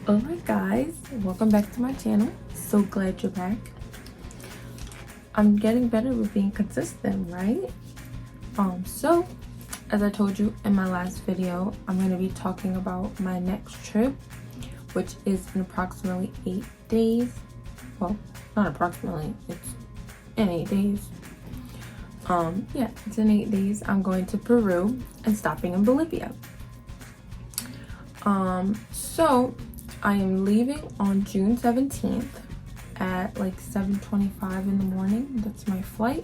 Alright guys, welcome back to my channel. So glad you're back. I'm getting better with being consistent, right? So as I told you in my last video, I'm going to be talking about my next trip, which is in approximately 8 days. Well, not approximately, it's in 8 days. Yeah, it's in 8 days. I'm going to Peru and stopping in Bolivia. So I am leaving on June 17th at like 7:25 in the morning. That's my flight.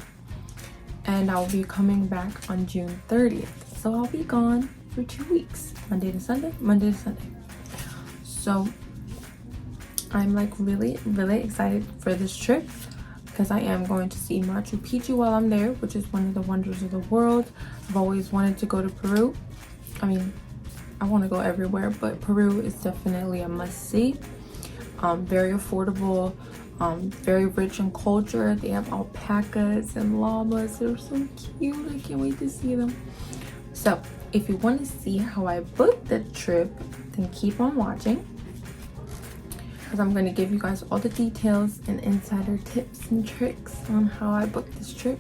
And I'll be coming back on June 30th. So I'll be gone for 2 weeks, Monday to Sunday, Monday to Sunday. So I'm like really excited for this trip because I am going to see Machu Picchu while I'm there, which is one of the wonders of the world. I've always wanted to go to Peru. I mean, I want to go everywhere, but Peru is definitely a must-see. Very affordable, very rich in culture. They have alpacas and llamas. They're so cute. I can't wait to see them. So if you want to see how I booked the trip, then keep on watching, because I'm going to give you guys all the details and insider tips and tricks on how I booked this trip,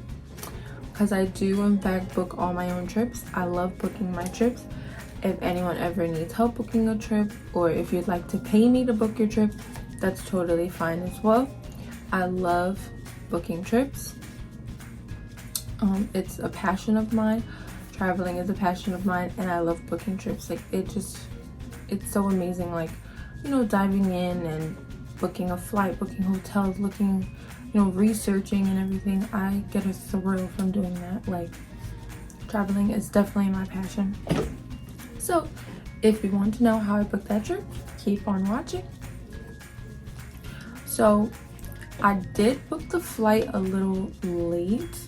because I do in fact book all my own trips. I love booking my trips. If anyone ever needs help booking a trip, or if you'd like to pay me to book your trip, that's totally fine as well. I love booking trips. It's a passion of mine. Traveling is a passion of mine, and I love booking trips. Like it's so amazing. Like, you know, diving in and booking a flight, booking hotels, looking, you know, researching and everything. I get a thrill from doing that. Like, traveling is definitely my passion. So if you want to know how I booked that trip, keep on watching. So I did book the flight a little late.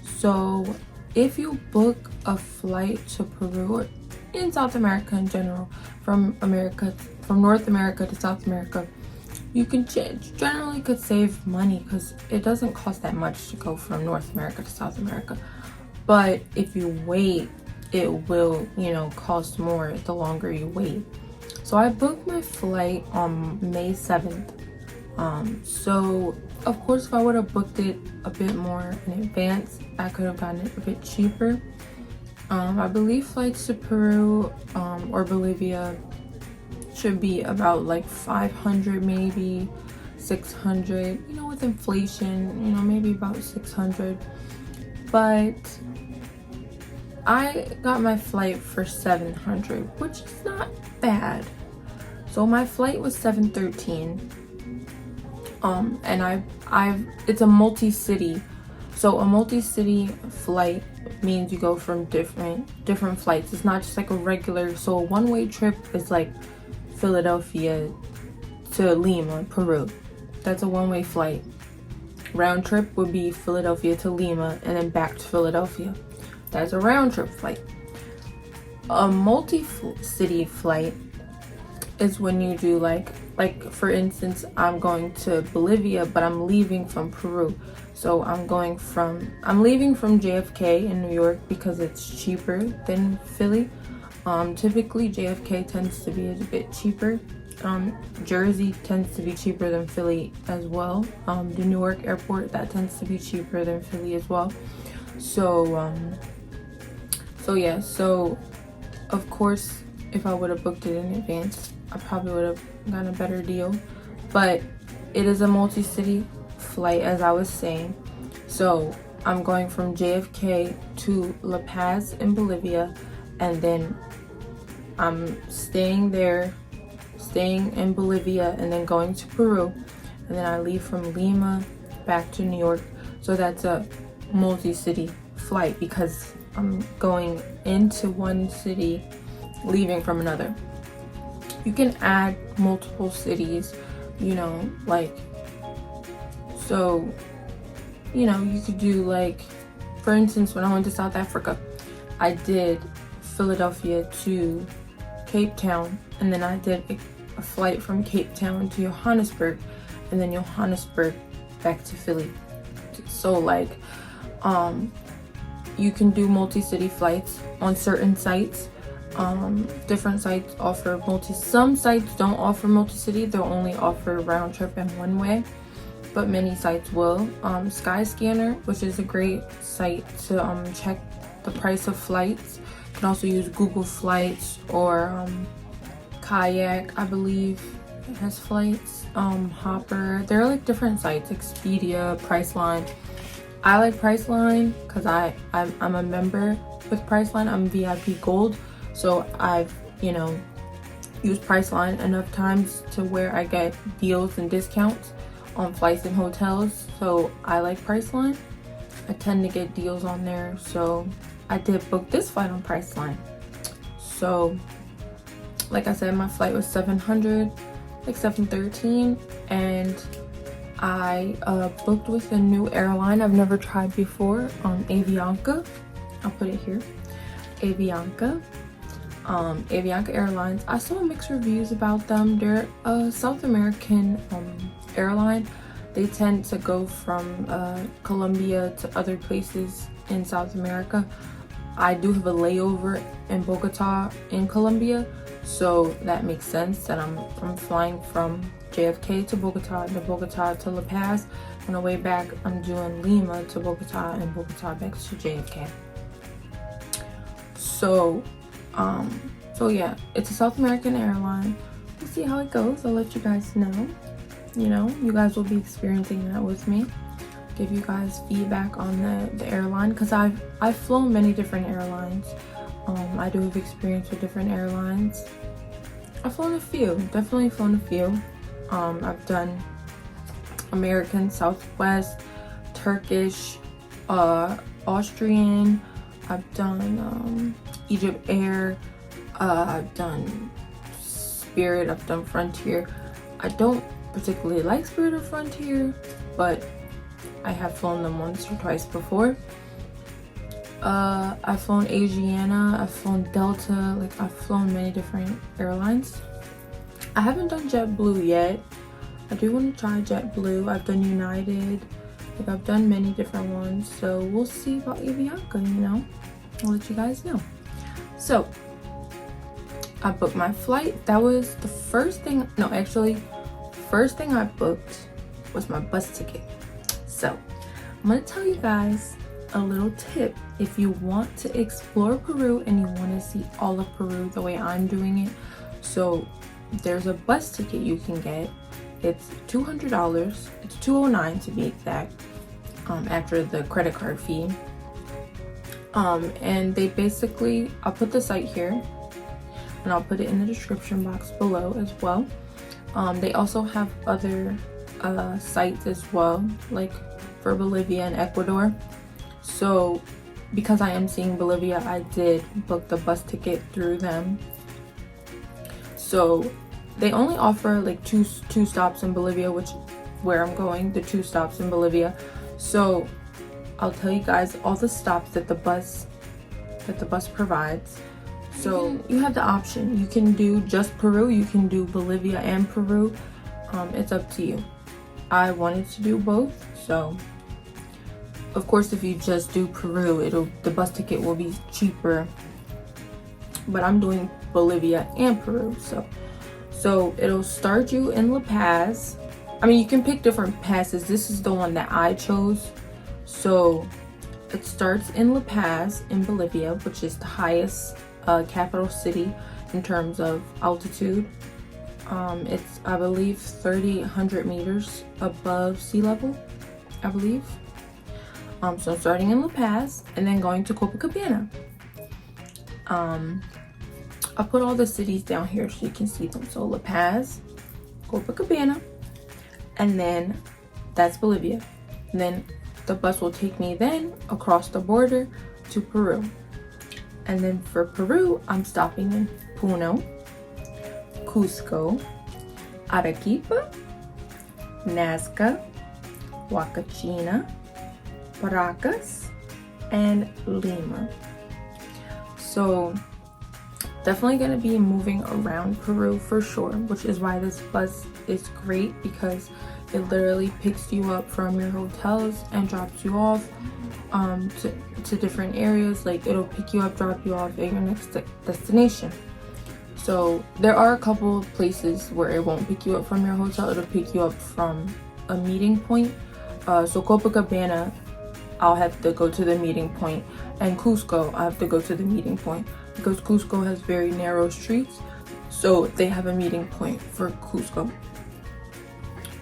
So if you book a flight to Peru, or in South America in general, from North America to South America, you can generally could save money because it doesn't cost that much to go from North America to South America. But if you wait, it will, you know, cost more the longer you wait. So I booked my flight on May 7th. So of course, if I would have booked it a bit more in advance, I could have gotten it a bit cheaper. I believe flights to Peru or Bolivia should be about like 500, maybe 600, you know, with inflation, you know, maybe about 600. But I got my flight for 700, which is not bad. So my flight was 713. And it's a multi-city. So a multi-city flight means you go from different flights. It's not just like a regular. So a one-way trip is like Philadelphia to Lima, Peru. That's a one-way flight. Round trip would be Philadelphia to Lima and then back to Philadelphia. That's a round trip flight. A multi-city flight is when you do like for instance, I'm going to Bolivia, but I'm leaving from Peru. So I'm leaving from JFK in New York because it's cheaper than Philly. Typically JFK tends to be a bit cheaper. Jersey tends to be cheaper than Philly as well. The Newark airport, that tends to be cheaper than Philly as well. So yeah, so of course if I would have booked it in advance, I probably would have gotten a better deal. But it is a multi-city flight, as I was saying. So I'm going from JFK to La Paz in Bolivia, and then I'm staying in Bolivia, and then going to Peru, and then I leave from Lima back to New York. So that's a multi-city flight because I'm going into one city, leaving from another. You can add multiple cities, you know, like, so, you know, you could do like, for instance, when I went to South Africa, I did Philadelphia to Cape Town, and then I did a flight from Cape Town to Johannesburg, and then Johannesburg back to Philly. So like, you can do multi-city flights on certain sites. Different sites offer some sites don't offer multi-city, they'll only offer round trip and one way, but many sites will. Skyscanner, which is a great site to check the price of flights. You can also use Google Flights or Kayak, I believe it has flights. Hopper, there are like different sites. Expedia, Priceline. I like Priceline because I'm a member with Priceline. I'm VIP Gold, so I've used Priceline enough times to where I get deals and discounts on flights and hotels. So I like Priceline. I tend to get deals on there, so I did book this flight on Priceline. So like I said, my flight was 700, like 713, and I booked with a new airline I've never tried before, Avianca. I'll put it here, Avianca. Avianca Airlines. I saw mixed reviews about them. They're a South American airline. They tend to go from Colombia to other places in South America. I do have a layover in Bogota in Colombia, so that makes sense that I'm flying from JFK to Bogota, and Bogota to La Paz. On the way back, I'm doing Lima to Bogota and Bogota back to JFK. So yeah, it's a South American airline. We'll see how it goes. I'll let you guys know. You guys will be experiencing that with me. Give you guys feedback on the airline, because I've flown many different airlines. I do have experience with different airlines. I've flown a few, definitely flown a few. I've done American, Southwest, Turkish, Austrian. I've done Egypt Air. I've done Spirit. I've done Frontier. I don't particularly like Spirit or Frontier, but I have flown them once or twice before. I've flown Asiana, I've flown Delta, like I've flown many different airlines. I haven't done JetBlue yet. I do want to try JetBlue. I've done United, like I've done many different ones, so we'll see about Avianca, I'll let you guys know. So I booked my flight. That was the first thing, first thing I booked was my bus ticket. So I'm gonna tell you guys a little tip. If you want to explore Peru and you want to see all of Peru the way I'm doing it, so there's a bus ticket you can get. It's $200. It's $209 to be exact, after the credit card fee. And they basically, I'll put the site here and I'll put it in the description box below as well. They also have other sites as well, like for Bolivia and Ecuador. So because I am seeing Bolivia, I did book the bus ticket through them. So they only offer like two stops in Bolivia, which where I'm going, the 2 stops in Bolivia. So I'll tell you guys all the stops that the bus provides. So you have the option. You can do just Peru, you can do Bolivia and Peru. It's up to you. I wanted to do both, so of course if you just do Peru, the bus ticket will be cheaper, but I'm doing Bolivia and Peru, so it'll start you in La Paz. I mean, you can pick different passes. This is the one that I chose. So it starts in La Paz in Bolivia, which is the highest capital city in terms of altitude. It's, I believe, 3,800 meters above sea level, I believe. So starting in La Paz and then going to Copacabana. I'll put all the cities down here so you can see them. So La Paz, Copacabana, and then that's Bolivia. And then the bus will take me then across the border to Peru. And then for Peru, I'm stopping in Puno, Cusco, Arequipa, Nazca, Huacachina, Paracas, and Lima. So definitely going to be moving around Peru for sure, which is why this bus is great, because It literally picks you up from your hotels and drops you off to different areas. Like, it'll pick you up, drop you off at your next destination. So there are a couple of places where it won't pick you up from your hotel. It'll pick you up from a meeting point. So Copacabana, I'll have to go to the meeting point, and Cusco, I have to go to the meeting point, because Cusco has very narrow streets, so they have a meeting point for Cusco.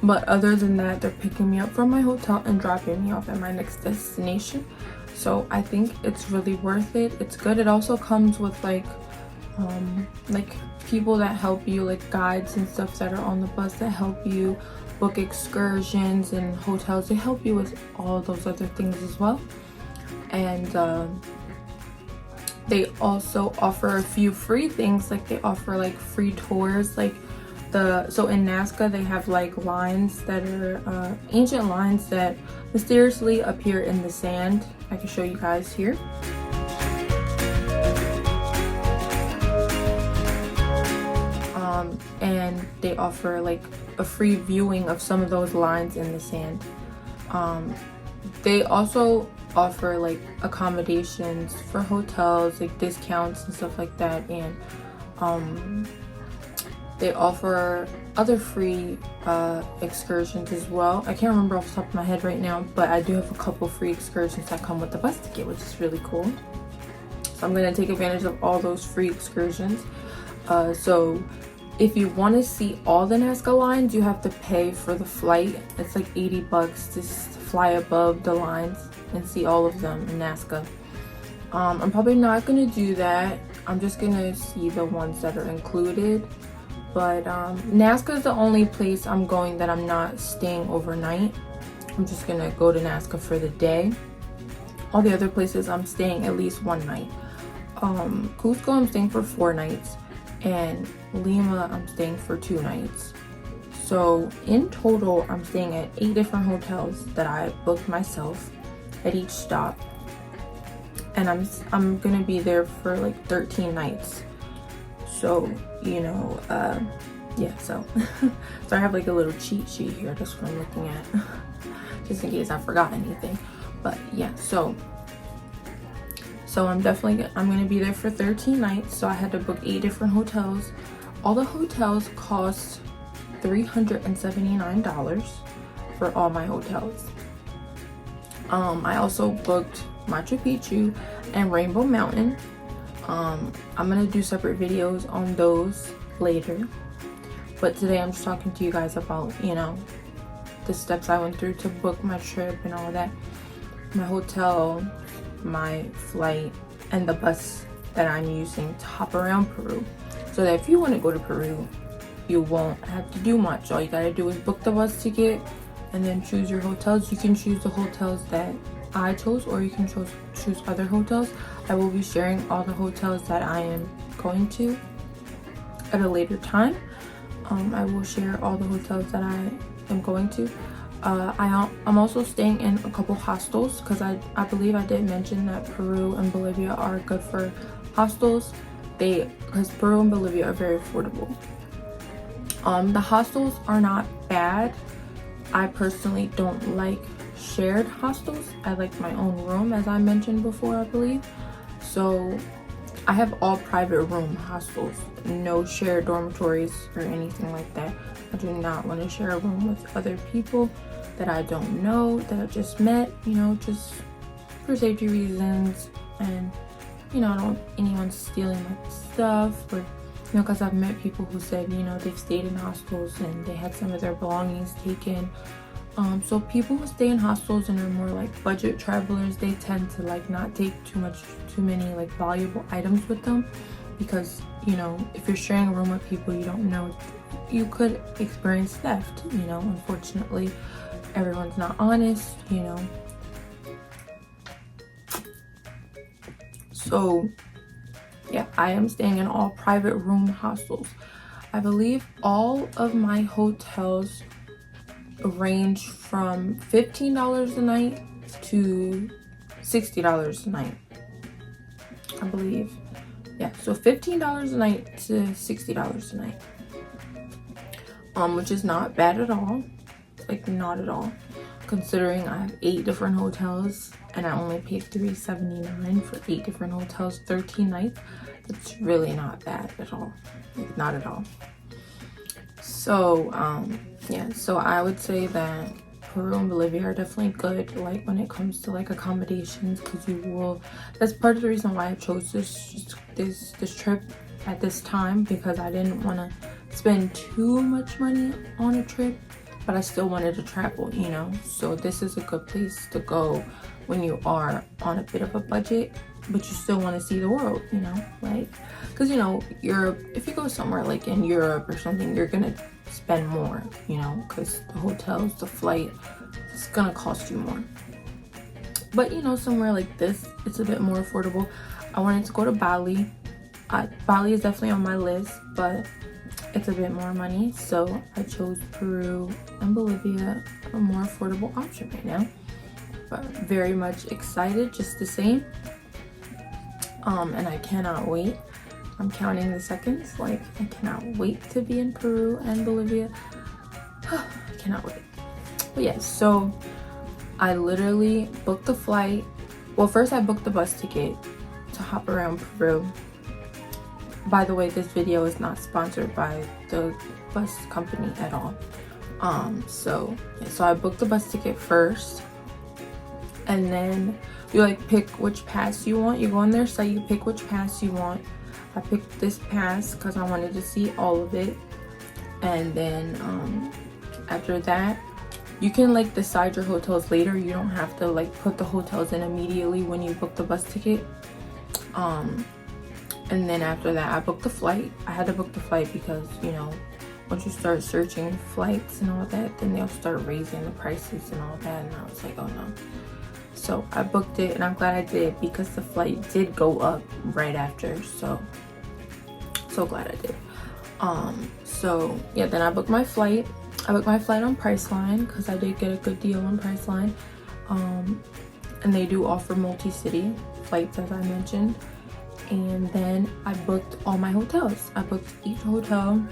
But other than that, they're picking me up from my hotel and dropping me off at my next destination. So I think it's really worth it. It's good. It also comes with like people that help you, like guides and stuff that are on the bus that help you book excursions and hotels. They help you with all those other things as well. And they also offer a few free things. Like, they offer like free tours, like so in Nazca they have like lines that are ancient lines that mysteriously appear in the sand. I can show you guys here. And they offer like a free viewing of some of those lines in the sand. They also offer like accommodations for hotels, like discounts and stuff like that, and they offer other free excursions as well. I can't remember off the top of my head right now, but I do have a couple free excursions that come with the bus ticket, which is really cool. So I'm going to take advantage of all those free excursions. So if you want to see all the Nazca lines, you have to pay for the flight. It's like $80 to fly above the lines and see all of them in Nazca. I'm probably not going to do that. I'm just going to see the ones that are included. But Nazca is the only place I'm going that I'm not staying overnight. I'm just going to go to Nazca for the day. All the other places I'm staying at least one night. Cusco I'm staying for 4 nights. And Lima I'm staying for 2 nights. So in total I'm staying at 8 different hotels that I booked myself at each stop, and I'm gonna be there for like 13 nights. So you know, yeah, so so I have like a little cheat sheet here, that's what I'm looking at just in case I forgot anything. But yeah, so I'm gonna be there for 13 nights. So I had to book 8 different hotels. All the hotels cost $379 for all my hotels. I also booked Machu Picchu and Rainbow Mountain. I'm gonna do separate videos on those later, but today I'm just talking to you guys about, you know, the steps I went through to book my trip and all that. My hotel, my flight, and the bus that I'm using to hop around Peru, so that if you want to go to Peru, you won't have to do much. All you gotta do is book the bus ticket and then choose your hotels. You can choose the hotels that I chose, or you can choose other hotels. I will be sharing all the hotels that I am going to at a later time. I will share all the hotels that I am going to. I'm also staying in a couple hostels, because I believe I did mention that Peru and Bolivia are good for hostels. Because Peru and Bolivia are very affordable. The hostels are not bad. I personally don't like shared hostels. I like my own room, as I mentioned before, I believe. So I have all private room hostels, no shared dormitories or anything like that. I do not want to share a room with other people that I don't know, that I just met, you know, just for safety reasons. And you know, I don't want anyone stealing my stuff, or you know, because I've met people who said, you know, they've stayed in hostels and they had some of their belongings taken. So people who stay in hostels and are more like budget travelers, they tend to like not take too many like valuable items with them, because you know, if you're sharing a room with people you don't know, you could experience theft. You know, unfortunately, everyone's not honest, you know. So yeah, I am staying in all private room hostels. I believe all of my hotels range from $15 a night to $60 a night, I believe. Yeah, so $15 a night to $60 a night, which is not bad at all. like not at all. Considering I have 8 different hotels and I only paid $379 for 8 different hotels, 13 nights. It's really not bad at all. Like, not at all. So yeah, so I would say that Peru and Bolivia are definitely good, like when it comes to like accommodations, because you will, that's part of the reason why I chose this trip at this time, because I didn't want to spend too much money on a trip, but I still wanted to travel, you know. So this is a good place to go when you are on a bit of a budget, but you still want to see the world, you know, like, because you know, Europe, if you go somewhere like in Europe or something, you're gonna spend more, you know, because the hotels, the flight, it's gonna cost you more. But you know, somewhere like this, it's a bit more affordable. I wanted to go to Bali. Bali is definitely on my list, but it's a bit more money, so I chose Peru and Bolivia, a more affordable option right now. But very much excited just the same. And I cannot wait. I'm counting the seconds. Like, I cannot wait to be in Peru and Bolivia. I cannot wait. But yes, so I literally booked the flight. Well, first I booked the bus ticket to hop around Peru. By the way, this video is not sponsored by the bus company at all. So I booked the bus ticket first, and then you like pick which pass you want. You go on their site, you pick which pass you want. I picked this pass because I wanted to see all of it, and then after that, you can like decide your hotels later. You don't have to like put the hotels in immediately when you book the bus ticket. And then after that, I booked the flight. I had to book the flight because, you know, once you start searching flights and all that, then they'll start raising the prices and all that. And I was like, oh no. So I booked it, and I'm glad I did, because the flight did go up right after. So glad I did. So yeah, then I booked my flight. I booked my flight on Priceline because I did get a good deal on Priceline. And they do offer multi-city flights, as I mentioned. And then I booked all my hotels. I booked each hotel.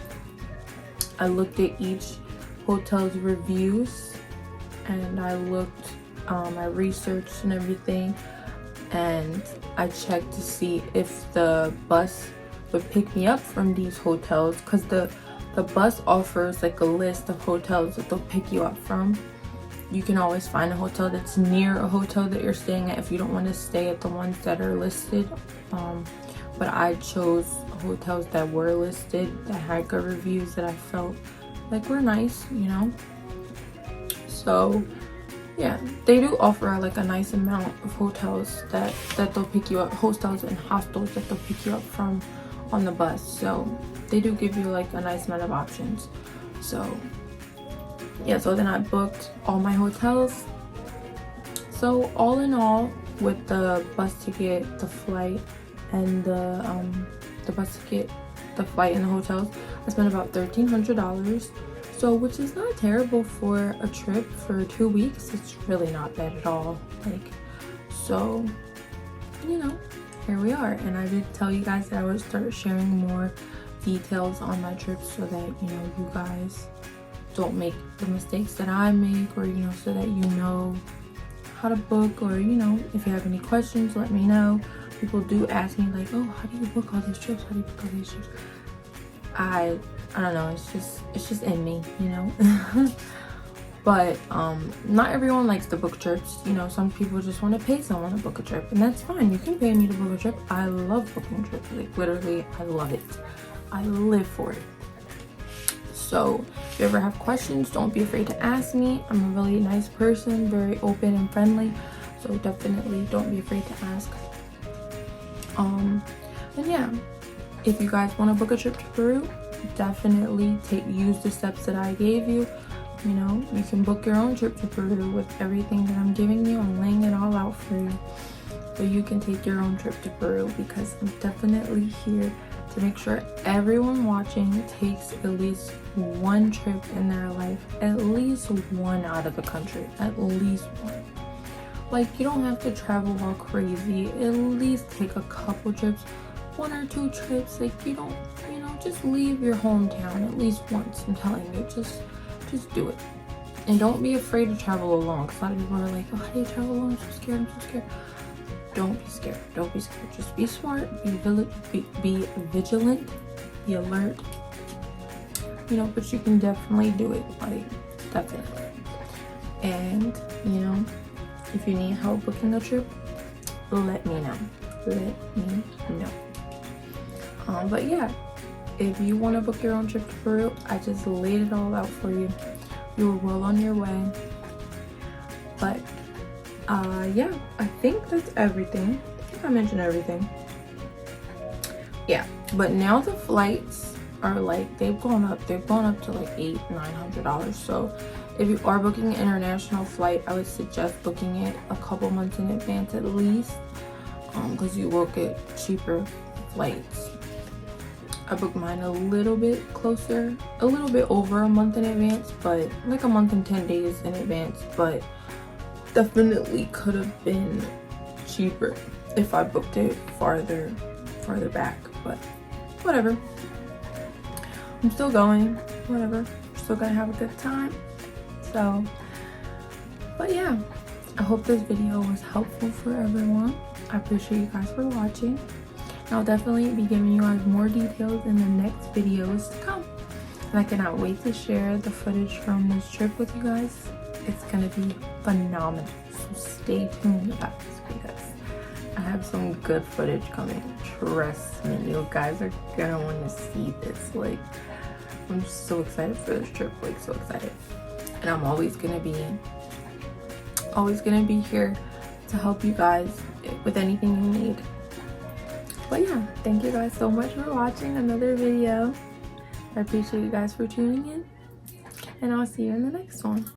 I looked at each hotel's reviews, and I looked, I researched and everything, and I checked to see if the bus would pick me up from these hotels, because the bus offers like a list of hotels that they'll pick you up from. You can always find a hotel that's near a hotel that you're staying at if you don't want to stay at the ones that are listed. But I chose hotels that were listed, that had good reviews, that I felt like were nice, you know. So yeah, they do offer like a nice amount of hotels that they'll pick you up, hostels and hostels that they'll pick you up from on the bus. So they do give you like a nice amount of options. So yeah, so then I booked all my hotels. So all in all, with the bus ticket, the flight, and the bus ticket, the flight, and the hotels, I spent about $1,300. So, which is not terrible for a trip for 2 weeks. It's really not bad at all. Like, so, you know, here we are. And I did tell you guys that I would start sharing more details on my trip, so that, you know, you guys don't make the mistakes that I make, or, you know, so that you know how to book, or, you know, if you have any questions, let me know. People do ask me like, oh, how do you book all these trips? How do you book all these trips? I don't know, it's just in me, you know. But not everyone likes to book trips, you know. Some people just want to pay someone to book a trip, and that's fine. You can pay me to book a trip. I love booking trips. Like, literally, I love it. I live for it. So if you ever have questions, don't be afraid to ask me. I'm a really nice person, very open and friendly, so definitely don't be afraid to ask. And yeah, if you guys want to book a trip to Peru, definitely use the steps that I gave you. You know, you can book your own trip to Peru with everything that I'm giving you. I'm laying it all out for you, so you can take your own trip to Peru, because I'm definitely here to make sure everyone watching takes at least one trip in their life, at least one out of the country, at least one. Like, you don't have to travel all crazy. At least take a couple trips, 1 or 2 trips. Like, you don't, you know, just leave your hometown at least once. I'm telling you, just do it. And don't be afraid to travel alone, because a lot of people are like, oh, how do you travel alone? I'm so scared, I'm so scared. Don't be scared. Don't be scared. Just be smart, be vigilant, be alert. You know, but you can definitely do it, like, definitely. And, you know, if you need help booking the trip, let me know. Let me know. But yeah, if you want to book your own trip to Peru, I just laid it all out for you. You were well on your way. But yeah, I think that's everything. I think I mentioned everything. Yeah, but now the flights are like, they've gone up to like $800-900. So if you are booking an international flight, I would suggest booking it a couple months in advance at least, because you will get cheaper flights. I booked mine a little bit closer, a little bit over a month in advance, but like a month and 10 days in advance, but definitely could have been cheaper if I booked it farther back, but whatever. I'm still going, whatever. Still gonna have a good time. So, but yeah, I hope this video was helpful for everyone. I appreciate you guys for watching. I'll definitely be giving you guys more details in the next videos to come. And I cannot wait to share the footage from this trip with you guys. It's gonna be phenomenal. So stay tuned, guys, because I have some good footage coming. Trust me, you guys are gonna want to see this. Like, I'm so excited for this trip, like so excited. And I'm always gonna be here to help you guys with anything you need. But yeah, thank you guys so much for watching another video. I appreciate you guys for tuning in, and I'll see you in the next one.